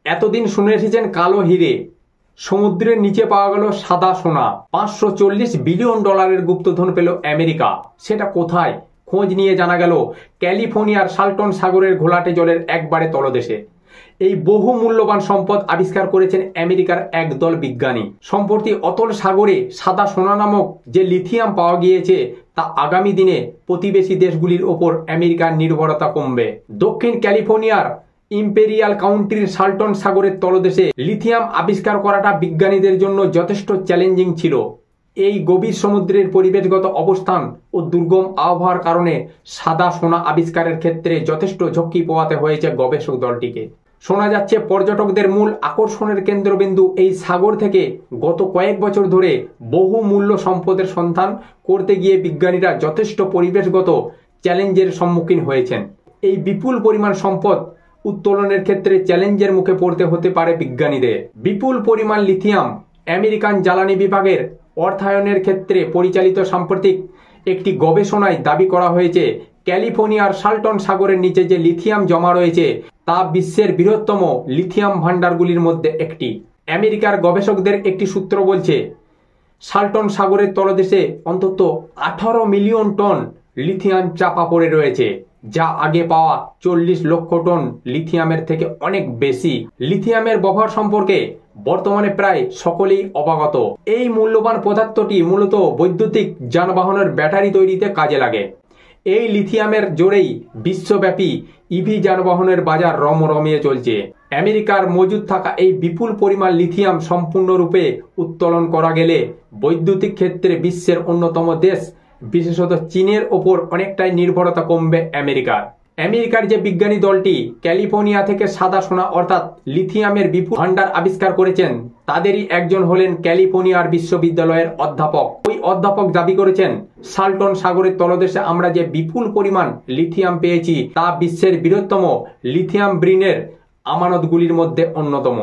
এতদিন শুনে এসেছেন কালো হিরে, সমুদ্রের নিচে পাওয়া গেল সাদা সোনা। 540 বিলিয়ন ডলারের গুপ্তধন পেল আমেরিকা। সেটা কোথায়? খোঁজ নিয়ে জানা গেল ক্যালিফোর্নিয়ার সাল্টন সাগরের ঘোলাটে জলের একবারে তলদেশে। এই বহু মূল্যবান সম্পদ আবিষ্কার করেছেন আমেরিকার একদল বিজ্ঞানী। সম্প্রতি অতল সাগরে সাদা সোনা নামক যে লিথিয়াম পাওয়া গিয়েছে, তা আগামী দিনে প্রতিবেশী দেশগুলির ওপর আমেরিকার নির্ভরতা কমবে। দক্ষিণ ক্যালিফোর্নিয়ার ইম্পেরিয়াল কাউন্টির সাল্টন সাগরের তলদেশে লিথিয়াম আবিষ্কার করাটা বিজ্ঞানীদের জন্য যথেষ্ট চ্যালেঞ্জিং ছিল। এই গভীর সমুদ্রের পরিবেশগত অবস্থান ও দুর্গম আবহাওয়ার কারণে সাদা সোনা আবিষ্কারের ক্ষেত্রে যথেষ্ট ঝক্কি পোহাতে হয়েছে গবেষক দলটিকে। শোনা যাচ্ছে পর্যটকদের মূল আকর্ষণের কেন্দ্রবিন্দু এই সাগর থেকে গত কয়েক বছর ধরে বহু মূল্য সম্পদের সন্ধান করতে গিয়ে বিজ্ঞানীরা যথেষ্ট পরিবেশগত চ্যালেঞ্জের সম্মুখীন হয়েছেন। এই বিপুল পরিমাণ সম্পদ উত্তোলনের ক্ষেত্রে চ্যালেঞ্জের মুখে পড়তে হতে পারে বিজ্ঞানীদের। বিপুল পরিমাণ লিথিয়াম আমেরিকান জ্বালানি বিভাগের অর্থায়নের ক্ষেত্রে পরিচালিত সাম্প্রতিক একটি গবেষণায় দাবি করা হয়েছে, ক্যালিফোর্নিয়ার সাল্টন সাগরের নিচে যে লিথিয়াম জমা রয়েছে তা বিশ্বের বৃহত্তম লিথিয়াম ভান্ডারগুলির মধ্যে একটি। আমেরিকার গবেষকদের একটি সূত্র বলছে, সাল্টন সাগরের তলদেশে অন্তত 18 মিলিয়ন টন লিথিয়াম চাপা পড়ে রয়েছে, যা আগে পাওয়া 40 লক্ষ টন লিথিয়ামের থেকে অনেক বেশি। লিথিয়ামের ব্যবহার সম্পর্কে বর্তমানে প্রায় সকলেই অবগত। এই মূল্যবান পদার্থটি মূলত বৈদ্যুতিক যানবাহনের ব্যাটারি তৈরিতে কাজে লাগে। এই লিথিয়ামের জোরেই বিশ্বব্যাপী ইভি যানবাহনের বাজার রমরমিয়ে চলছে। আমেরিকার মজুদ থাকা এই বিপুল পরিমাণ লিথিয়াম সম্পূর্ণরূপে উত্তোলন করা গেলে বৈদ্যুতিক ক্ষেত্রে বিশ্বের অন্যতম দেশ বিশেষত চীনের ওপর অনেকটাই নির্ভরতা কমবে আমেরিকার যে বিজ্ঞানী দলটি ক্যালিফোর্নিয়া থেকে সাদা সোনা অর্থাৎ লিথিয়ামের বিপুল ভান্ডার আবিষ্কার করেছেন, তাদেরই একজন হলেন ক্যালিফোর্নিয়ার বিশ্ববিদ্যালয়ের অধ্যাপক। ওই অধ্যাপক দাবি করেছেন, সাল্টন সাগরের তলদেশে আমরা যে বিপুল পরিমাণ লিথিয়াম পেয়েছি তা বিশ্বের বৃহত্তম লিথিয়াম ব্রিনের আমানতগুলির মধ্যে অন্যতম।